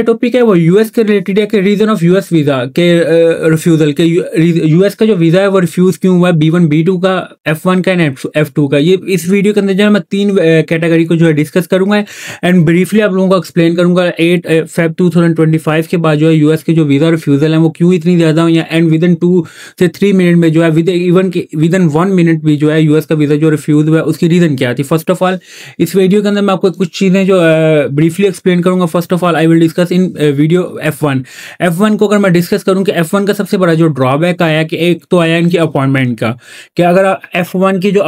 Topic है वो US के रिलेटेड है कि रीजन ऑफ यूएस वीजा के रिफ्यूजल के यूएस का जो वीजा है वो रिफ्यूज क्यों हुआ है, B1 B2 का, F1 का एंड F2 का। ये इस वीडियो के अंदर जो है मैं 3 कैटेगरी को जो है डिस्कस करूंगा एंड ब्रीफली आप लोगों को एक्सप्लेन करूंगा 8 Feb 2025 के बाद जो है यूएस के जो वीजा रिफ्यूजल है वो क्यों इतनी ज्यादा हुई है एंड विद इन 2 से 3 मिनट में जो है विद इन 1 मिनट भी जो है यूएस का वीजा जो रिफ्यूज हुआ है उसकी रीजन क्या थी। फर्स्ट ऑफ ऑल इस वीडियो के अंदर मैं आपको कुछ चीजें जो ब्रीफली एक्सप्लेन करूंगा। First of all I will discuss in video F1 को अगर मैं डिस्कस करूं कि F1 का सबसे बड़ा जो ड्रॉबैक आया कि एक तो आया इनकी अपॉइंटमेंट का कि अगर F1 की जो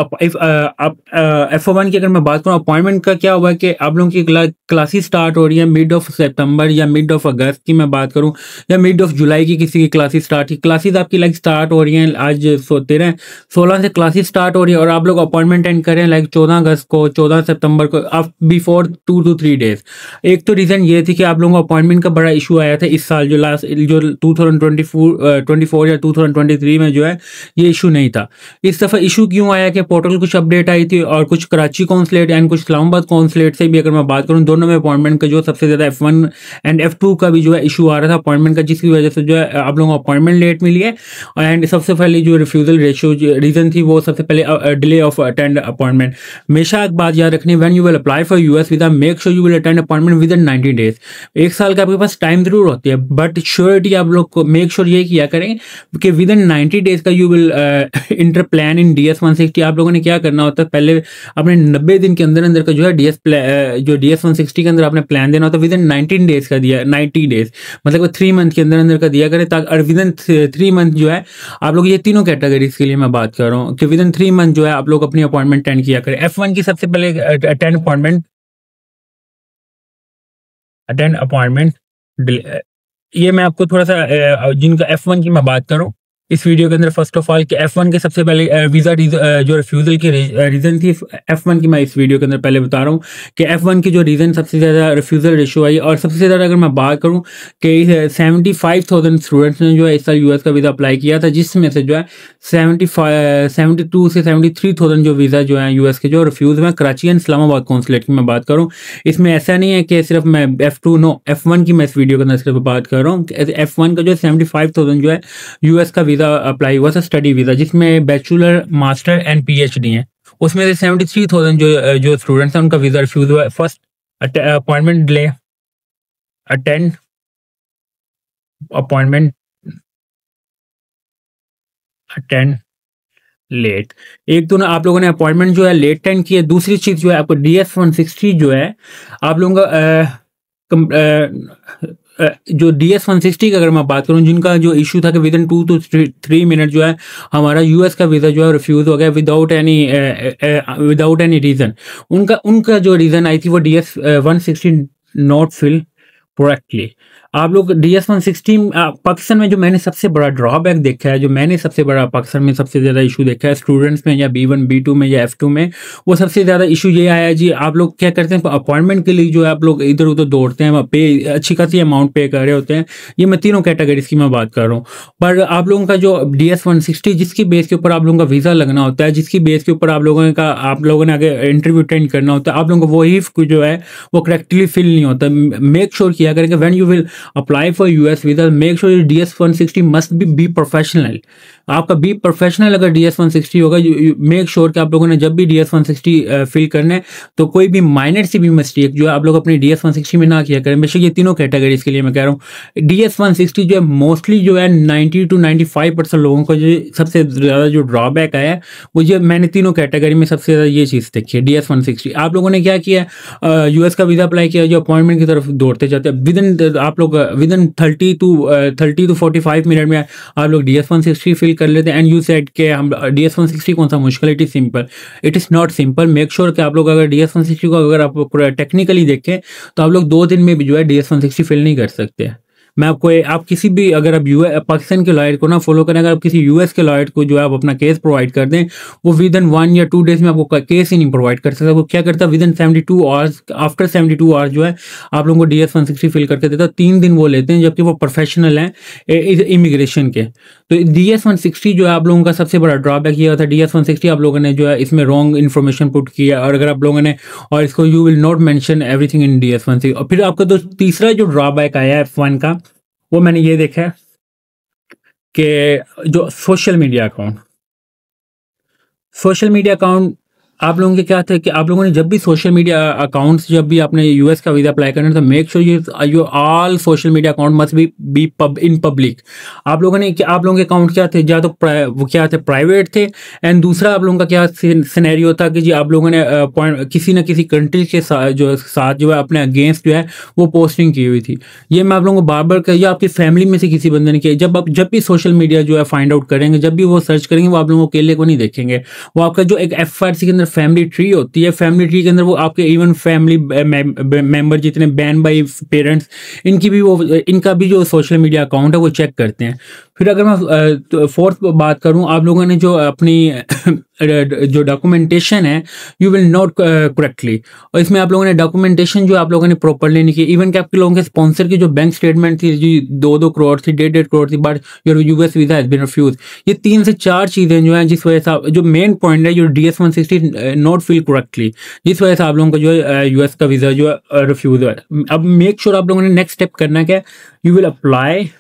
F1 की अगर मैं बात करूं अपॉइंटमेंट का क्या हुआ कि आप लोगों की क्लासेस स्टार्ट हो रही है मिड ऑफ सितंबर या मिड ऑफ अगस्त की मैं बात करूं या मिड ऑफ जुलाई की किसी की क्लासेस स्टार्ट की क्लासेस आपकी लाइक स्टार्ट हो रही हैं आज 16 से क्लासेस स्टार्ट हो रही है और आप लोग अपॉइंटमेंट एंड करें लाइक 14 अगस्त को 14 सितंबर को आप बिफोर 2 to 3 डेज। एक तो रीजन ये थी कि आप लोगों को अपॉइंटमेंट का बड़ा इशू आया था इस साल जो 2024 या 2023 में जो है ये इशू नहीं था। इस दफा इशू क्यों आया कि पोर्टल कुछ अपडेट आई थी और कुछ कराची कॉन्सुलेट एंड कुछ इस्लामाबाद कॉन्सुलेट से भी अगर मैं बात करूं दोनों में अपॉइंटमेंट का जो सबसे ज्यादा F1 एंड F2 का भी जो है इशू आ रहा था अपॉइंटमेंट का, जिसकी वजह से जो है आप लोगों को अपॉइंटमेंट लेट मिली है एंड सबसे पहले जो रिफ्यूजल रेशियो रीजन थी वो सबसे पहले डिले ऑफ अटेंड अपॉइंटमेंट। हमेशा एक बात याद रखनी, when you will apply for US visa make sure you will attend appointment with in 90 days. एक साल का आपके पास टाइम जरूर होती है बट श्योरिटी आप लोग को मेक श्योर ये किया करें कि विद इन 90 डेज का you will inter plan in DS 160। आप लोगों ने क्या करना होता है पहले अपने 90 दिन के अंदर अंदर का जो है DS 160 के अंदर आपने प्लान देना होता है विद इन 19 डेज का दिया 90 डेज मतलब 3 मंथ के अंदर अंदर का दिया करें ताकि विद इन 3 मंथ जो है आप लोग ये तीनों कैटेगरीज के लिए मैं बात कर रहा हूँ कि विद इन 3 मंथ जो है आप लोग अपनी अपॉइंटमेंट अटेंड किया करें। F1 की सबसे पहले अटेंड अपॉइंटमेंट ये मैं आपको थोड़ा सा जिनका F1 की मैं बात करूं इस वीडियो के अंदर फर्स्ट ऑफ ऑल कि F1 के सबसे पहले वीजा जो रिफ्यूजल की रीजन थी F1 की मैं इस वीडियो के अंदर पहले बता रहा हूँ कि F1 की जो रीजन सबसे ज़्यादा रिफ्यूजल रेशियो आई और सबसे ज़्यादा अगर मैं बात करूँ कि 75,000 स्टूडेंट्स ने जो है इस साल यूएस का वीज़ा अप्लाई किया था जिसमें से जो है 72 से 73,000 जो वीज़ा जो है यूएस के जो रिफ्यूज हुए कराची एंड इस्लामाबाद कॉन्सुलेट की मैं बात करूँ। इसमें ऐसा नहीं है कि सिर्फ मैं F1 की मैं इस वीडियो के अंदर सिर्फ बात कर रहा हूँ। F1 का जो 75,000 जो है यूएस का अप्लाई हुआ था स्टडी वीजा जिसमें बैचलर मास्टर एंड PhD है, उसमें से 73,000 जो स्टूडेंट्स हैं उनका वीजा रिफ्यूज हुआ है। First appointment delay attend late. एक तो ना आप लोगों ने अपॉइंटमेंट जो है लेट अटेंड की है, दूसरी चीज जो है आपको DS 160 जो है आप लोगों का जो DS 160 का अगर मैं बात करूं जिनका जो इशू था कि विद इन 2 to 3 मिनट जो है हमारा यूएस का वीजा जो है रिफ्यूज हो गया विदाउट एनी रीजन। उनका जो रीजन आई थी वो DS 160 नॉट फिल करेक्टली। आप लोग DS 160 पाकिस्तान में जो मैंने सबसे बड़ा ड्रॉबैक देखा है, जो मैंने सबसे बड़ा पाकिस्तान में सबसे ज़्यादा इशू देखा है स्टूडेंट्स में या B1 B2 में या F2 में, वो सबसे ज़्यादा इशू ये आया है जी आप लोग क्या करते हैं अपॉइंटमेंट के लिए जो है आप लोग इधर उधर दौड़ते हैं, पे अच्छी खासी अमाउंट पे कर रहे होते हैं। ये मैं तीनों कैटेगरीज की मैं बात कर रहा हूँ पर आप लोगों का जो DS 160 जिसकी बेस के ऊपर आप लोगों का वीज़ा लगना होता है, जिसकी बेस के ऊपर आप लोगों ने आगे इंटरव्यू अटेंड करना होता है, आप लोगों को वही जो है वो करेक्टली फिल नहीं होता। मेक श्योर किया करेंगे when you will apply for US visa make sure your DS 160 must be professional. आपका बी प्रोफेशनल अगर DS 160 होगा मेक श्योर कि आप लोगों ने जब भी DS 160 फिल करना है तो कोई भी माइनर सी भी मिस्टेक जो है आप लोग अपनी DS 160 में ना किया करें। बेशक ये तीनों कैटेगरीज के लिए मैं कह रहा हूँ DS 160 जो है मोस्टली जो है 90 to 95% लोगों को जो सबसे ज़्यादा जो ड्रॉबैक आया है वो जो मैंने तीनों कैटेगरी में सबसे ज़्यादा ये चीज़ देखी है DS 160। आप लोगों ने क्या किया यूएस का वीज़ा अप्लाई किया जो अपॉइंटमेंट की तरफ दौड़ते जाते हैं विद इन 30 to 45 मिनट में आप लोग DS 160 फिल कर लेते हैं एंड यू सेड कि हम DS 160 कौन सा मुश्किल, it is simple, it is not simple. Make sure कि आप लोग अगर DS 160 को अगर आप टेक्निकली देखें तो आप लोग 2 दिन में भी जो है DS 160 फिल नहीं कर सकते। मैं आपको आप किसी भी अगर आप पाकिस्तान के लॉयर को ना फॉलो करें, अगर आप किसी यूएस के लॉयर को जो है आप अपना केस प्रोवाइड कर दें, वो विद इन 1 या 2 डेज में आपको केस ही नहीं प्रोवाइड कर सकता। वो क्या करता है, with in 72 hours, after 72 hours जो है आप लोगों को DS-160 फिल करके देता है। 3 दिन वो लेते हैं, जबकि वो प्रोफेशनल हैं इमिग्रेशन के। तो DS-160 जो है आप लोगों का सबसे बड़ा ड्रॉबैक ये होता है, DS-160 आप लोगों ने जो है इसमें रॉन्ग इन्फॉर्मेशन पुट किया, और अगर आप लोगों ने और इसको you will not mention everything in DS-160। और फिर आपका तीसरा जो ड्रॉबैक आया है F1 का, वो मैंने ये देखा है कि जो सोशल मीडिया अकाउंट आप लोगों के क्या थे कि आप लोगों ने जब भी सोशल मीडिया अकाउंट्स, जब भी आपने यूएस का वीज़ा अप्लाई करना है, तो make sure your all social media account must be in public. आप लोगों के अकाउंट क्या थे, या तो वो क्या थे, प्राइवेट थे, एंड दूसरा आप लोगों का क्या सिनेरियो था कि जी आप लोगों ने किसी न किसी कंट्री के साथ जो है अपने अगेंस्ट जो है वो पोस्टिंग की हुई थी। ये मैं आप लोगों को बार बार या आपकी फैमिली में से किसी बंदे ने किया। जब भी सोशल मीडिया जो है फाइंड आउट करेंगे, जब भी वो सर्च करेंगे, वो आप लोगों को अकेले को नहीं देखेंगे। वो आपका जो एक FRC के अंदर फैमिली ट्री होती है, फैमिली ट्री के अंदर वो आपके इवन फैमिली मेंबर जितने बहन भाई पेरेंट्स, इनका भी जो सोशल मीडिया अकाउंट है वो चेक करते हैं। फिर अगर मैं फोर्थ बात करूं, आप लोगों ने जो अपनी जो डॉक्यूमेंटेशन है, यू विल नॉट करेक्टली, और इसमें आप लोगों ने डॉक्यूमेंटेशन जो आप लोगों ने प्रॉपरली नहीं की। इवन कि आपके लोगों के स्पॉन्सर की जो बैंक स्टेटमेंट थी जी 2-2 करोड़ थी, 1.5 करोड़ थी, but your US visa has been refuse. ये 3 से 4 चीजें जो हैं जिस वजह से जो मेन पॉइंट है, जो DS-160 नॉट फिल करेक्टली, जिस वजह से आप लोगों का जो है यूएस का वीजा जो है रिफ्यूज है। अब मेक श्योर आप लोगों ने नेक्स्ट स्टेप करना क्या है, यू विल अप्लाई।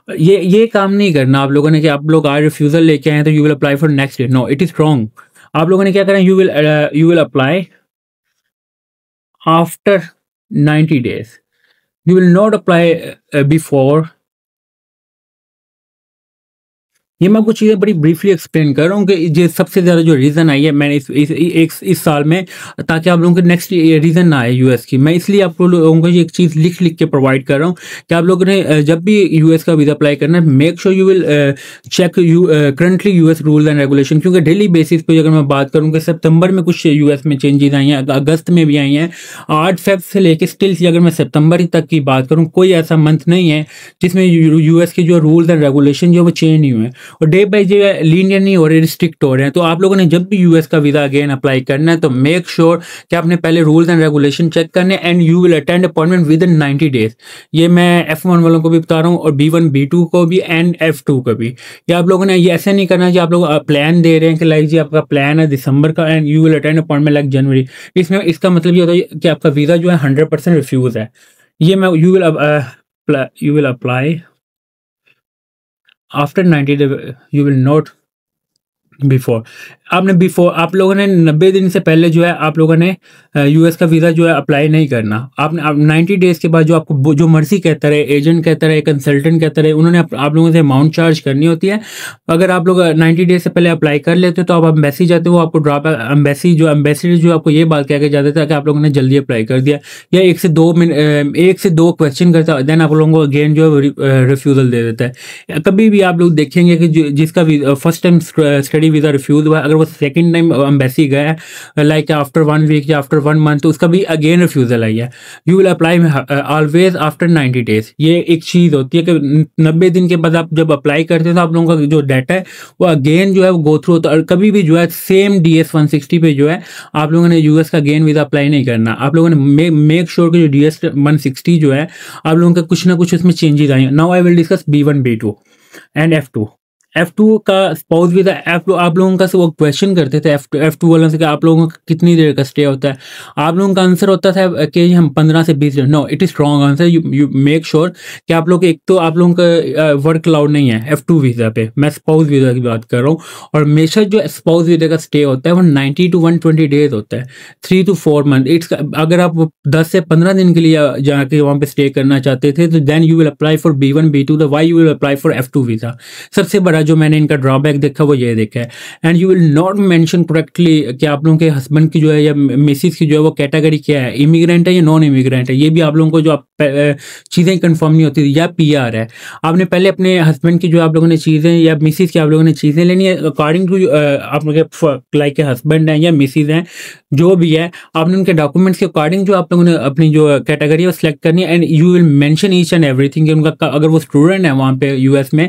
ये काम नहीं करना आप लोगों ने कि आप लोग आज रिफ्यूजल लेके आए तो you will apply for next year. No, it is wrong. आप लोगों ने क्या करना है, you will apply after 90 days। You will not apply before. ये मैं कुछ चीज़ें बड़ी ब्रीफली एक्सप्लेन कर रहा हूँ कि ये सबसे ज़्यादा जो रीज़न आई है मैंने इस साल में, ताकि आप लोगों के नेक्स्ट रीज़न ना आए यूएस की। मैं इसलिए आप लोगों को एक चीज़ लिख के प्रोवाइड कर रहा हूँ कि आप लोगों ने जब भी यूएस का वीज़ा अप्लाई करना है, make sure you will check currently US rules and regulation. क्योंकि डेली बेसिस पे अगर मैं बात करूँ कि सितंबर में कुछ यूएस में चेंजेस आई हैं, अगस्त में भी आई हैं, 8 फेब से लेकर स्टिल अगर मैं सितंबर तक की बात करूँ, कोई ऐसा मंथ नहीं है जिसमें यूएस के जो रूल्स एंड रेगुलेशन जो वो चेंज नहीं हुए, और डे बाई डे लीनियर नहीं हो रहे, रिस्ट्रिक्ट हो रहे हैं। तो आप लोगों ने जब भी यूएस का वीजा अगेन अप्लाई करना है, तो मेक श्योर कि आपने पहले रूल्स एंड रेगुलेशन चेक करने, and you will attend appointment with in 90 days। ये मैं F1 वालों को भी बता रहा हूँ, और B1 B2 को भी, एंड F2 को भी। ये आप लोगों ने ये ऐसे नहीं करना कि आप लोग प्लान दे रहे हैं कि लाइक जी आपका प्लान है दिसंबर का, and you will attend appointment like January. इसमें इसका मतलब ये होता है कि आपका वीजा जो है 100% रिफ्यूज है। ये मैं you will apply after 90 days, you will not before. आप लोगों ने 90 दिन से पहले जो है आप लोगों ने यूएस का वीज़ा जो है अप्लाई नहीं करना। आपने 90 डेज के बाद जो आपको जो मर्जी कहता रहे, एजेंट कहता रहे, कंसल्टेंट कहता रहे, उन्होंने आप लोगों से अमाउंट चार्ज करनी होती है। अगर आप लोग 90 डेज से पहले अप्लाई कर लेते हो, तो आप एम्बेसी जाते हो, आपको ड्रॉप एम्बेसी जो आपको ये बात कह के जाते थे कि आप लोगों ने जल्दी अप्लाई कर दिया, या 1 से 2 क्वेश्चन करता है, देन आप लोगों को अगेन जो है रिफ्यूजल दे देता है। कभी भी आप लोग देखेंगे कि जिसका first time study visa refuse हुआ, अगर वो सेकंड टाइम एम्बेसी गया है लाइक आफ्टर 1 वीक या आफ्टर 1 मंथ, तो उसका भी अगेन रिफ्यूजल आई है। You will apply always after 90 days। ये एक चीज़ होती है कि 90 दिन के बाद आप जब अप्लाई करते हैं, तो आप लोगों का जो डाटा है वो अगेन जो है वो गो थ्रू होता है। और कभी भी जो है सेम DS-160 पे जो है आप लोगों ने यूएस का अगेन वीज़ा अप्लाई नहीं करना। आप लोगों ने मेक श्योर कि जो DS-160 जो है आप लोगों का कुछ ना कुछ उसमें चेंजेस आए हैं। Now I will discuss B1 B2 and F2 का स्पाउस वीजा। आप लोगों का से वो क्वेश्चन करते थे F2 वालों से कि आप लोगों का कितनी देर का स्टे होता है। आप लोगों का आंसर होता था कि हम 15 से 20 दिन। No, it is wrong answer. You make sure कि आप लोग, एक तो आप लोगों का वर्क अलाउड नहीं है F2 वीज़ा पे, मैं स्पाउस वीज़ा की बात कर रहा हूँ। और हमेशा जो स्पाउस वीज़ा का स्टे होता है वो 90 to 120 डेज होता है, 3 to 4 मंथ। अगर आप 10 से 15 दिन के लिए जाके वहाँ पे स्टे करना चाहते थे, तो then you will apply for B1 B2। Why you will apply for F2 visa. सबसे बड़ा जो मैंने इनका ड्रॉबैक देखा वो ये देखा है। And you will not mention correctly कि आप लोगों के हस्बैंड की जो है या मिसिस की जो है वो कैटेगरी क्या है, इमिग्रेंट है या नॉन इमिग्रेंट है, ये भी आप लोगों को जो आप चीज़ें कंफर्म नहीं होती, या पीआर है। आपने पहले अपने हस्बैंड की जो आप लोगों ने चीज़ें या मिसिस की आप लोगों ने चीज़ें लेनी है अकॉर्डिंग टू आप लोग के लाइक के हस्बैंड हैं या मिसिस हैं जो भी है, आपने उनके डॉक्यूमेंट्स के अकॉर्डिंग जो आप लोगों ने अपनी जो कैटेगरी है वो सिलेक्ट करनी है। And you will mention each and everything, उनका अगर वो स्टूडेंट है वहाँ पे यूएस में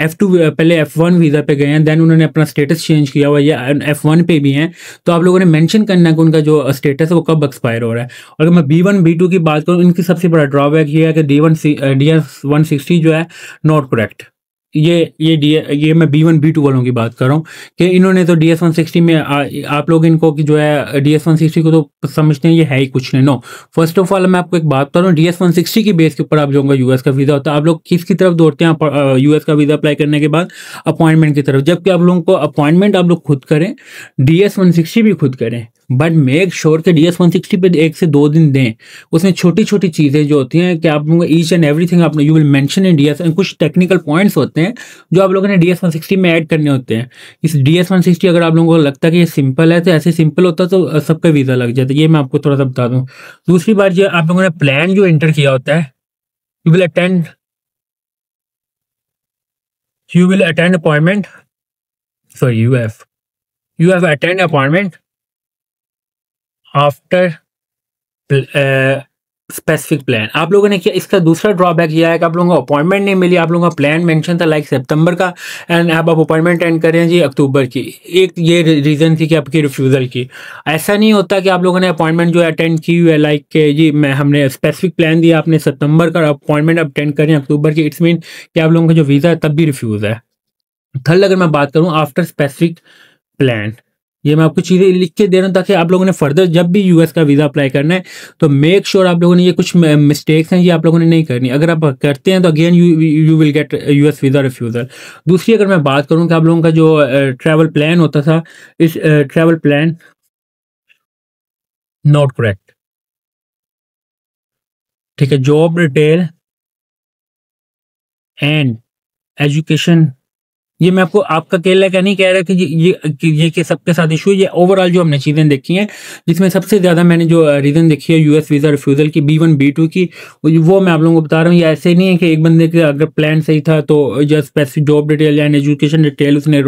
F2 पहले F1 वीज़ा पे गए हैं, देन उन्होंने अपना स्टेटस चेंज किया हुआ या F1 पे भी हैं, तो आप लोगों ने मेंशन करना है कि उनका जो स्टेटस है वो कब एक्सपायर हो रहा है। और अगर मैं B1 B2 की बात करूँ, इनकी सबसे बड़ा ड्रॉबैक ये है कि DS160 जो है नॉट करेक्ट। ये मैं B1 B2 वालों की बात कर रहा हूँ कि इन्होंने तो DS160 में आप लोग इनको कि जो है DS160 को तो समझते हैं ये है ही कुछ नहीं। नो, फर्स्ट ऑफ ऑल मैं आपको एक बात कर रहा हूँ, DS160 की बेस के ऊपर आप लोगों का यूएस का वीज़ा होता है। आप लोग किसकी तरफ दौड़ते हैं यूएस का वीज़ा अप्लाई करने के बाद? अपॉइंटमेंट की तरफ। जबकि आप लोगों को अपॉइंटमेंट आप लोग खुद करें, DS160 भी खुद करें, बट मेक श्योर कि DS160 पे 1 से 2 दिन दें। उसमें छोटी छोटी चीज़ें जो होती हैं कि आप लोगों को ईच एंड एवरीथिंग आप you will mention in DS, and कुछ टेक्निकल पॉइंट्स होते हैं जो आप लोगों ने DS160 में ऐड करने होते हैं। इस DS160 अगर आप लोगों को लगता है कि ये सिंपल है तो ऐसे सिंपल होता तो सबका वीज़ा लग जाता है। ये मैं आपको थोड़ा सा बता दूँ। दूसरी बात, ये आप लोगों ने प्लान जो इंटर किया होता है, you will attend appointment, sorry you have attend appointment after specific plan. आप लोगों ने क्या, इसका दूसरा ड्रॉबैक यह है कि आप लोगों को अपॉइंटमेंट नहीं मिली, आप लोगों का प्लान मेंशन था लाइक सितंबर का, एंड आप अपॉइंटमेंट अटेंड करें जी अक्टूबर की। एक ये रीज़न थी कि आपकी रिफ्यूज़ल की। ऐसा नहीं होता कि आप लोगों ने अपॉइंटमेंट जो अटेंड की हुई है लाइक जी हमने स्पेसिफिक प्लान दिया, आपने सितंबर का अपॉइंटमेंट अटेंड करें अक्टूबर की, इट्स मीन कि आप लोगों का जो वीज़ा है तब भी रिफ्यूज़ है। थर्ड, अगर मैं बात करूँ आफ्टर स्पेसिफिक प्लान, ये मैं आपको चीज़ें लिख के दे रहा हूँ ताकि आप लोगों ने फर्दर जब भी यूएस का वीज़ा अप्लाई करना है तो मेक श्योर आप लोगों ने ये कुछ मिस्टेक्स हैं ये आप लोगों ने नहीं करनी। अगर आप करते हैं तो again you will get US visa refusal. दूसरी, अगर मैं बात करूँ कि आप लोगों का जो ट्रैवल प्लान होता था, इस ट्रैवल प्लान नॉट करेक्ट, ठीक है। जॉब डिटेल एंड एजुकेशन, ये मैं आपको आपका अकेला का नहीं कह रहा कि ये कि सबके साथ इशू है, ये ओवरऑल जो हमने चीज़ें देखी हैं जिसमें सबसे ज़्यादा मैंने जो रीज़न देखी है यूएस वीज़ा रिफ्यूज़ल की B1 B2 की, वो मैं आप लोगों को बता रहा हूँ। ये ऐसे नहीं है कि एक बंदे का अगर प्लान सही था तो जस्ट स्पेसिफिक जॉब डिटेल या एजुकेशन डिटेल उसने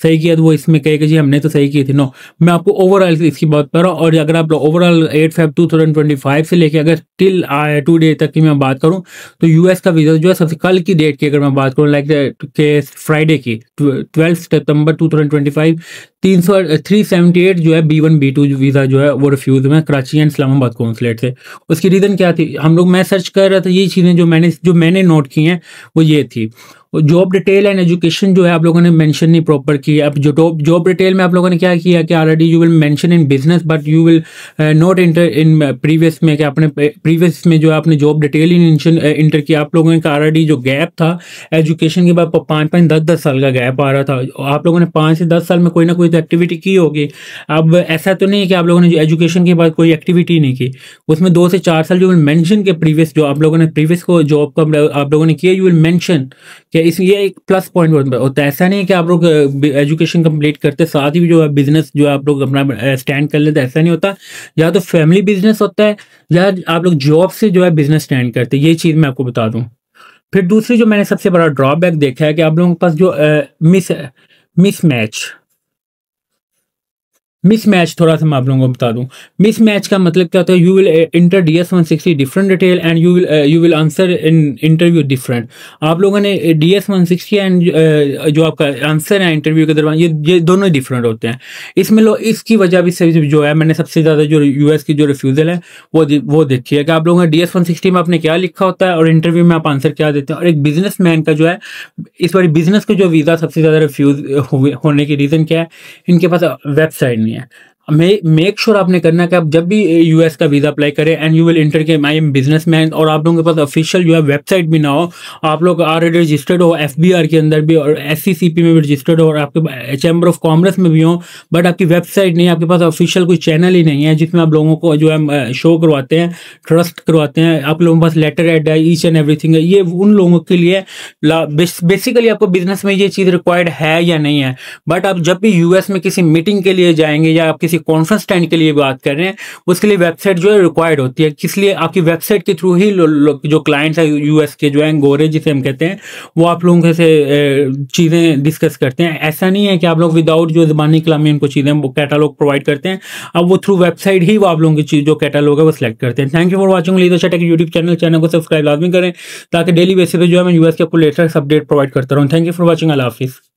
सही किया तो वो इसमें कहेगा जी हमने तो सही की थी। नो, मैं आपको ओवरऑल इसकी बात कर रहा हूँ। और अगर आप ओवरऑल 8 Feb 2025 से लेकर अगर टिल टुडे तक की मैं बात करूँ तो यूएस का वीज़ा जो है सबसे कल की डेट की अगर मैं बात करूँ लाइक के फ्राइडे की 12 सितंबर 2025 378 जो है B1 B2 वीज़ा जो है वो रिफ्यूज़ हुआ कराची एंड इस्लामाबाद कौंसलेट से। उसकी रीज़न क्या थी, हम लोग मैं सर्च कर रहा था, ये चीज़ें जो मैंने नोट की हैं वो ये थी। जॉब डिटेल एंड एजुकेशन जो है आप लोगों ने मेंशन नहीं प्रॉपर की। अब जो जॉब डिटेल में आप लोगों ने क्या किया कि already you will mention in business but you will not inter in previous में, कि आपने प्रीवियस में जो आपने जॉब डिटेल ही इंटर किया। आप लोगों का ऑलरेडी जो गैप था एजुकेशन के बाद 5-5 10-10 साल का गैप आ रहा था। आप लोगों ने 5 से 10 साल में कोई ना कोई तो एक्टिविटी की होगी। अब ऐसा तो नहीं है कि आप लोगों ने एजुकेशन के बाद कोई एक्टिविटी नहीं की, उसमें 2 से 4 साल जो विल मेंशन के प्रीवियस जो आप लोगों ने प्रीवियस को जॉब का आप लोगों ने किया यू विल मेंशन कि ये एक प्लस पॉइंट होता है। ऐसा नहीं है कि आप लोग एजुकेशन कंप्लीट करते साथ ही जो है बिजनेस जो आप लोग अपना स्टैंड कर लेते, ऐसा नहीं होता। या तो फैमिली बिजनेस होता है या आप लोग जॉब से जो है बिजनेस स्टैंड करते हैं, ये चीज़ मैं आपको बता दूं। फिर दूसरी जो मैंने सबसे बड़ा ड्रॉबैक देखा है कि आप लोगों के पास जो मिसमैच थोड़ा सा मैं आप लोगों को बता दूं। मिसमैच का मतलब क्या होता है, you will inter DS160 different detail and you will answer in interview different. आप लोगों ने DS160 एंड जो आपका आंसर है इंटरव्यू के दौरान ये दोनों डिफरेंट होते हैं। इसमें इसकी वजह भी से जो है मैंने सबसे ज़्यादा जो यूएस की जो रिफ्यूज़ल है वो देखी है कि आप लोगों ने DS160 में आपने क्या लिखा होता है और इंटरव्यू में आप आंसर क्या देते हैं। और एक बिजनेसमैन का जो है इस बार बिजनेस का जो वीज़ा सबसे ज़्यादा रिफ्यूज़ होने की रीज़न क्या है, इनके पास वेबसाइट नहीं है। मेक श्योर आपने करना कि आप जब भी यूएस का वीज़ा अप्लाई करें एंड यू विल इंटर के आई एम बिजनेसमैन, और आप लोगों के पास ऑफिशियल जो है वेबसाइट भी ना हो, आप लोग ऑलरेडी रजिस्टर्ड हो एफबीआर के अंदर भी और एससीसीपी में भी रजिस्टर्ड हो और आपके चैम्बर ऑफ कॉमर्स में भी हो, बट आपकी वेबसाइट नहीं है, आपके पास ऑफिशियल कोई चैनल ही नहीं है जिसमें आप लोगों को जो है शो करवाते हैं, ट्रस्ट करवाते हैं, आप लोगों के पास लेटर हेड है, ईच एंड एवरीथिंग है, ये उन लोगों के लिए बेसिकली आपको बिजनेस में ये चीज़ रिक्वायर्ड है या नहीं है। बट आप जब भी यूएस में किसी मीटिंग के लिए जाएंगे या आप किसी कॉन्फ्रेंस स्टैंड के लिए बात कर रहे हैं, उसके लिए वेबसाइट जो है रिक्वायर्ड होती है। किस लिए? आपकी वेबसाइट के थ्रू ही जो क्लाइंट्स है यूएस के जो है गोरे जिसे हम कहते हैं, वो आप लोगों से चीज़ें डिस्कस करते हैं। ऐसा नहीं है कि आप लोग विदाउट जो ज़बानी कलामी उनको चीज़ें वो कैटालॉग प्रोवाइड करते हैं, अब वो थ्रू वेबसाइट ही वो आप लोगों की चीज़ जो कैटालॉग है वो सिलेक्ट करते हैं। Thank you for watching leadership take YouTube channel को सब्सक्राइब लाजमी करें ताकि डेली बेसिस पे जो है मैं यूएस के आपको लेटेस्ट अपडेट प्रोवाइड करता रहूँ। Thank you for watching. अल्लाह हाफिज़।